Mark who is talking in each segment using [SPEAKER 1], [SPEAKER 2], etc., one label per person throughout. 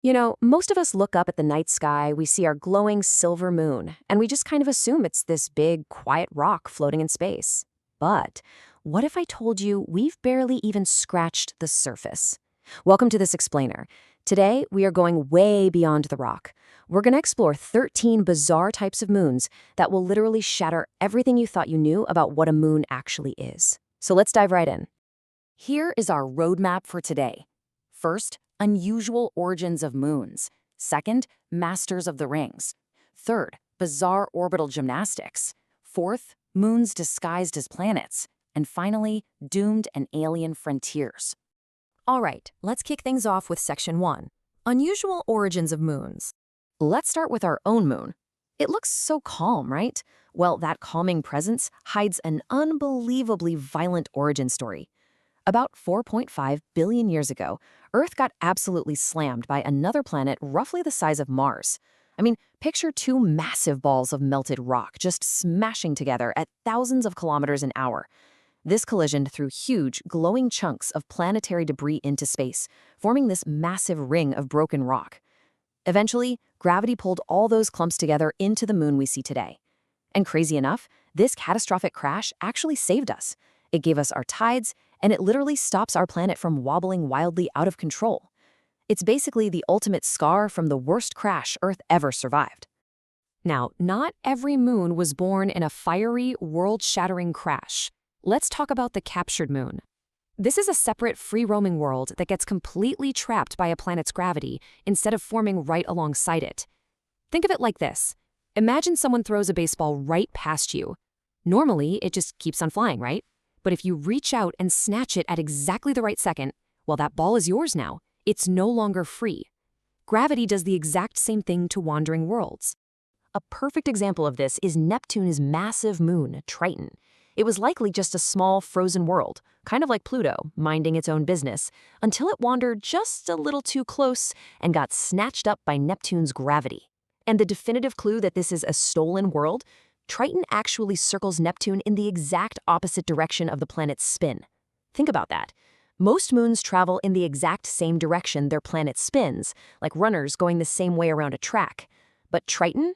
[SPEAKER 1] You know, most of us look up at the night sky, we see our glowing silver moon, and we just kind of assume it's this big, quiet rock floating in space. But what if I told you we've barely even scratched the surface? Welcome to This Explainer. Today, we are going way beyond the rock. We're going to explore 13 bizarre types of moons that will literally shatter everything you thought you knew about what a moon actually is. So let's dive right in. Here is our roadmap for today. First, unusual origins of moons. Second, masters of the rings. Third, bizarre orbital gymnastics. Fourth, moons disguised as planets. And finally, doomed and alien frontiers. All right, let's kick things off with Section 1. Unusual origins of moons. Let's start with our own moon. It looks so calm, right? Well, that calming presence hides an unbelievably violent origin story. About 4.5 billion years ago, Earth got absolutely slammed by another planet roughly the size of Mars. I mean, picture two massive balls of melted rock just smashing together at thousands of kilometers an hour. This collision threw huge, glowing chunks of planetary debris into space, forming this massive ring of broken rock. Eventually, gravity pulled all those clumps together into the moon we see today. And crazy enough, this catastrophic crash actually saved us. It gave us our tides, and it literally stops our planet from wobbling wildly out of control. It's basically the ultimate scar from the worst crash Earth ever survived. Now, not every moon was born in a fiery, world-shattering crash. Let's talk about the captured moon. This is a separate, free-roaming world that gets completely trapped by a planet's gravity instead of forming right alongside it. Think of it like this. Imagine someone throws a baseball right past you. Normally, it just keeps on flying, right? But if you reach out and snatch it at exactly the right second, well, that ball is yours now. It's no longer free. Gravity does the exact same thing to wandering worlds. A perfect example of this is Neptune's massive moon, Triton. It was likely just a small, frozen world, kind of like Pluto, minding its own business, until it wandered just a little too close and got snatched up by Neptune's gravity. And the definitive clue that this is a stolen world? Triton actually circles Neptune in the exact opposite direction of the planet's spin. Think about that. Most moons travel in the exact same direction their planet spins, like runners going the same way around a track. But Triton?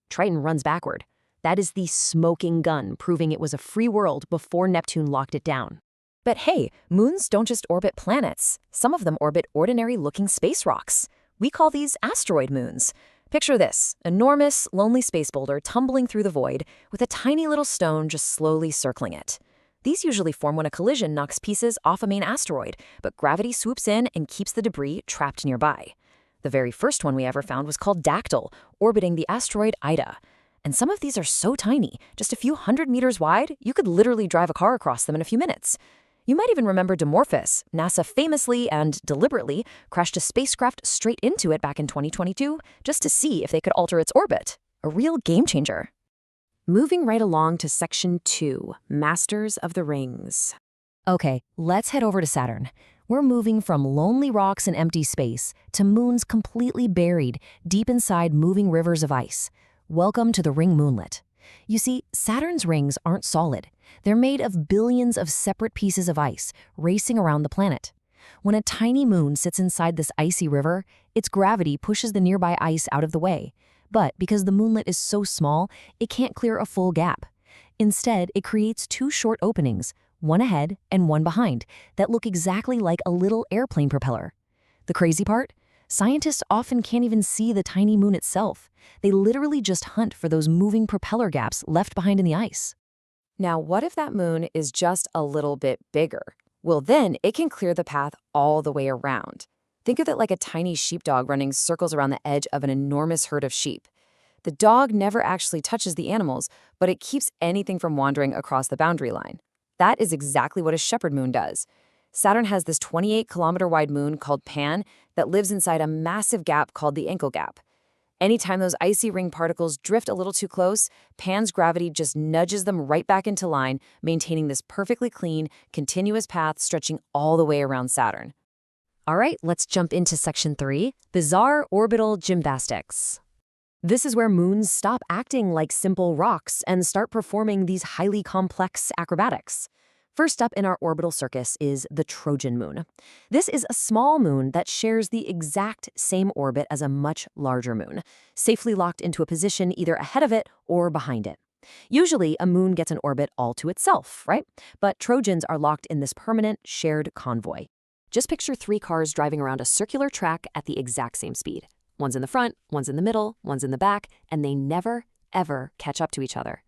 [SPEAKER 1] Triton runs backward. That is the smoking gun, proving it was a free world before Neptune locked it down. But hey, moons don't just orbit planets. Some of them orbit ordinary-looking space rocks. We call these asteroid moons. Picture this, enormous, lonely space boulder tumbling through the void with a tiny little stone just slowly circling it. These usually form when a collision knocks pieces off a main asteroid, but gravity swoops in and keeps the debris trapped nearby. The very first one we ever found was called Dactyl, orbiting the asteroid Ida. And some of these are so tiny, just a few hundred meters wide, you could literally drive a car across them in a few minutes. You might even remember Dimorphos. NASA famously and deliberately crashed a spacecraft straight into it back in 2022 just to see if they could alter its orbit. A real game changer. Moving right along to Section 2, Masters of the Rings. Okay, let's head over to Saturn. We're moving from lonely rocks and empty space to moons completely buried deep inside moving rivers of ice. Welcome to the ring moonlet. You see, Saturn's rings aren't solid. They're made of billions of separate pieces of ice racing around the planet. When a tiny moon sits inside this icy river, its gravity pushes the nearby ice out of the way. But because the moonlet is so small, it can't clear a full gap. Instead, it creates two short openings, one ahead and one behind, that look exactly like a little airplane propeller. The crazy part? Scientists often can't even see the tiny moon itself. They literally just hunt for those moving propeller gaps left behind in the ice. Now, what if that moon is just a little bit bigger? Well, then it can clear the path all the way around. Think of it like a tiny sheepdog running circles around the edge of an enormous herd of sheep. The dog never actually touches the animals, but it keeps anything from wandering across the boundary line. That is exactly what a shepherd moon does. Saturn has this 28-kilometer-wide moon called Pan that lives inside a massive gap called the Encke Gap. Anytime those icy ring particles drift a little too close, Pan's gravity just nudges them right back into line, maintaining this perfectly clean, continuous path stretching all the way around Saturn. All right, let's jump into Section 3, Bizarre Orbital Gymnastics. This is where moons stop acting like simple rocks and start performing these highly complex acrobatics. First up in our orbital circus is the Trojan moon. This is a small moon that shares the exact same orbit as a much larger moon, safely locked into a position either ahead of it or behind it. Usually, a moon gets an orbit all to itself, right? But Trojans are locked in this permanent, shared convoy. Just picture three cars driving around a circular track at the exact same speed. One's in the front, one's in the middle, one's in the back, and they never, ever catch up to each other.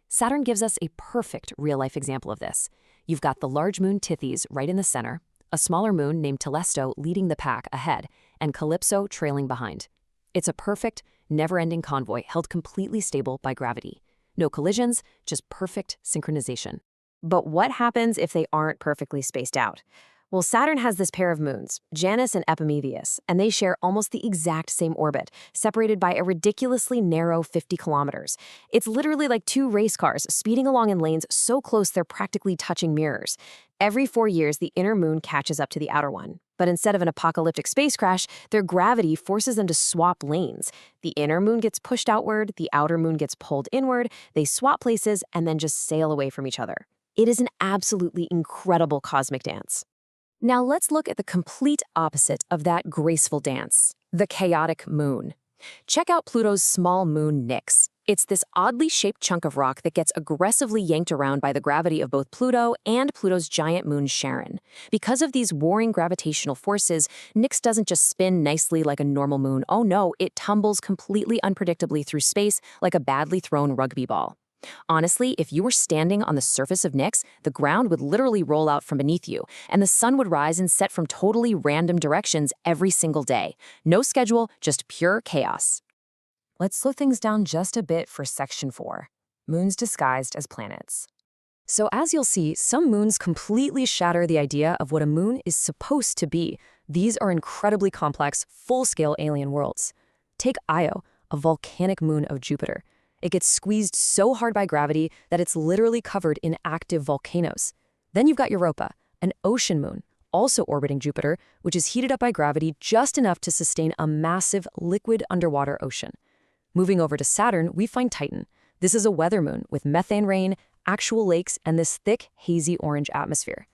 [SPEAKER 1] Saturn gives us a perfect real-life example of this. You've got the large moon Tethys right in the center, a smaller moon named Telesto leading the pack ahead, and Calypso trailing behind. It's a perfect, never-ending convoy held completely stable by gravity. No collisions, just perfect synchronization. But what happens if they aren't perfectly spaced out? Well, Saturn has this pair of moons, Janus and Epimetheus, and they share almost the exact same orbit, separated by a ridiculously narrow 50 kilometers. It's literally like two race cars speeding along in lanes so close they're practically touching mirrors. Every 4 years, the inner moon catches up to the outer one. But instead of an apocalyptic space crash, their gravity forces them to swap lanes. The inner moon gets pushed outward, the outer moon gets pulled inward, they swap places, and then just sail away from each other. It is an absolutely incredible cosmic dance. Now let's look at the complete opposite of that graceful dance, the chaotic moon. Check out Pluto's small moon Nix. It's this oddly shaped chunk of rock that gets aggressively yanked around by the gravity of both Pluto and Pluto's giant moon Charon. Because of these warring gravitational forces, Nix doesn't just spin nicely like a normal moon. Oh no, it tumbles completely unpredictably through space like a badly thrown rugby ball. Honestly, if you were standing on the surface of Nix, the ground would literally roll out from beneath you, and the sun would rise and set from totally random directions every single day. No schedule, just pure chaos. Let's slow things down just a bit for Section 4, moons disguised as planets. So as you'll see, some moons completely shatter the idea of what a moon is supposed to be. These are incredibly complex, full-scale alien worlds. Take Io, a volcanic moon of Jupiter. It gets squeezed so hard by gravity that it's literally covered in active volcanoes. Then you've got Europa, an ocean moon, also orbiting Jupiter, which is heated up by gravity just enough to sustain a massive liquid underwater ocean. Moving over to Saturn, we find Titan. This is a weather moon with methane rain, actual lakes, and this thick, hazy orange atmosphere.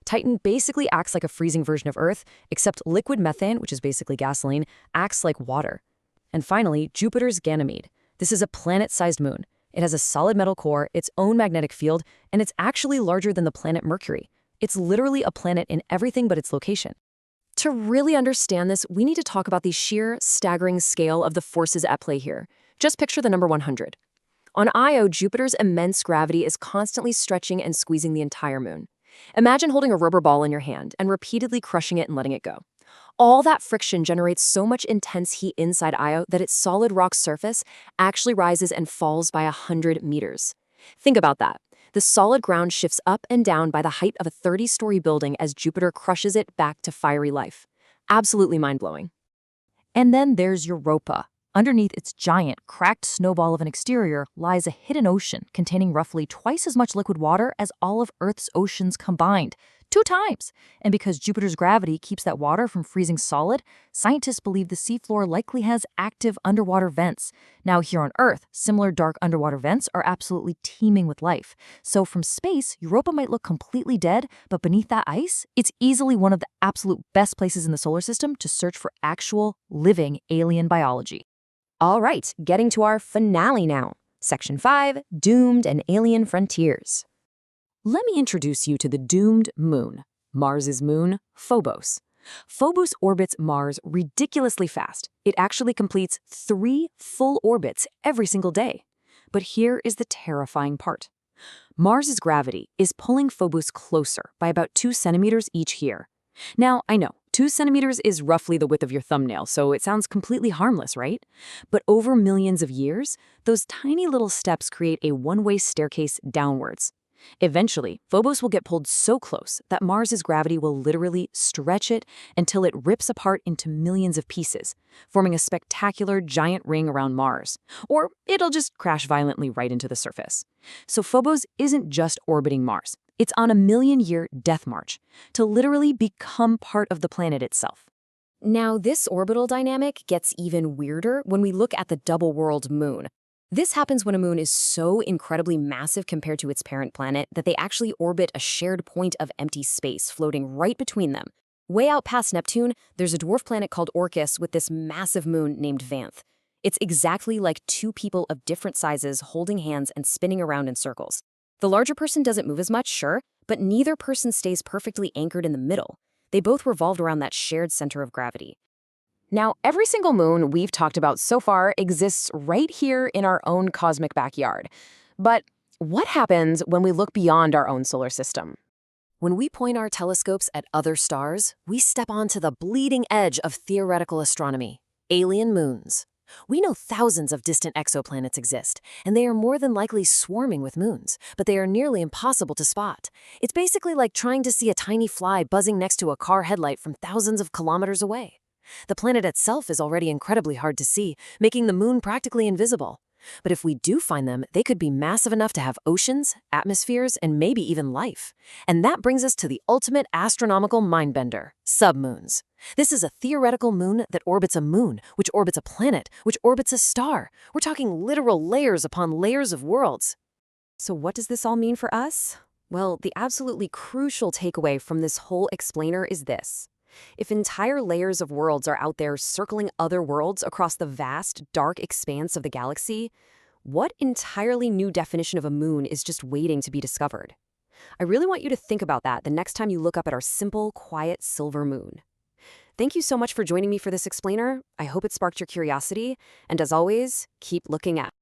[SPEAKER 1] Titan basically acts like a freezing version of Earth, except liquid methane, which is basically gasoline, acts like water. And finally, Jupiter's Ganymede. This is a planet-sized moon. It has a solid metal core, its own magnetic field, and it's actually larger than the planet Mercury. It's literally a planet in everything but its location. To really understand this, we need to talk about the sheer, staggering scale of the forces at play here. Just picture the number 100. On Io, Jupiter's immense gravity is constantly stretching and squeezing the entire moon. Imagine holding a rubber ball in your hand and repeatedly crushing it and letting it go. All that friction generates so much intense heat inside Io that its solid rock surface actually rises and falls by 100 meters. Think about that. The solid ground shifts up and down by the height of a 30-story building as Jupiter crushes it back to fiery life. Absolutely mind-blowing. And then there's Europa. Underneath its giant, cracked snowball of an exterior lies a hidden ocean containing roughly twice as much liquid water as all of Earth's oceans combined. 2 times! And because Jupiter's gravity keeps that water from freezing solid, scientists believe the seafloor likely has active underwater vents. Now here on Earth, similar dark underwater vents are absolutely teeming with life. So from space, Europa might look completely dead, but beneath that ice, it's easily one of the absolute best places in the solar system to search for actual, living alien biology. All right, getting to our finale now. Section 5, Doomed and Alien Frontiers. Let me introduce you to the doomed moon, Mars's moon, Phobos. Phobos orbits Mars ridiculously fast. It actually completes 3 full orbits every single day. But here is the terrifying part. Mars's gravity is pulling Phobos closer by about 2 centimeters each year. Now, I know, 2 centimeters is roughly the width of your thumbnail, so it sounds completely harmless, right? But over millions of years, those tiny little steps create a one-way staircase downwards. Eventually, Phobos will get pulled so close that Mars's gravity will literally stretch it until it rips apart into millions of pieces, forming a spectacular giant ring around Mars. Or it'll just crash violently right into the surface. So Phobos isn't just orbiting Mars. It's on a million-year death march to literally become part of the planet itself. Now, this orbital dynamic gets even weirder when we look at the double-world moon. This happens when a moon is so incredibly massive compared to its parent planet that they actually orbit a shared point of empty space floating right between them. Way out past Neptune, there's a dwarf planet called Orcus with this massive moon named Vanth. It's exactly like two people of different sizes holding hands and spinning around in circles. The larger person doesn't move as much, sure, but neither person stays perfectly anchored in the middle. They both revolve around that shared center of gravity. Now, every single moon we've talked about so far exists right here in our own cosmic backyard. But what happens when we look beyond our own solar system? When we point our telescopes at other stars, we step onto the bleeding edge of theoretical astronomy: alien moons. We know thousands of distant exoplanets exist, and they are more than likely swarming with moons, but they are nearly impossible to spot. It's basically like trying to see a tiny fly buzzing next to a car headlight from thousands of kilometers away. The planet itself is already incredibly hard to see, making the moon practically invisible. But if we do find them, they could be massive enough to have oceans, atmospheres, and maybe even life. And that brings us to the ultimate astronomical mindbender: submoons. This is a theoretical moon that orbits a moon, which orbits a planet, which orbits a star. We're talking literal layers upon layers of worlds. So what does this all mean for us? Well, the absolutely crucial takeaway from this whole explainer is this: if entire layers of worlds are out there circling other worlds across the vast, dark expanse of the galaxy, what entirely new definition of a moon is just waiting to be discovered? I really want you to think about that the next time you look up at our simple, quiet silver moon. Thank you so much for joining me for this explainer. I hope it sparked your curiosity, and as always, keep looking up.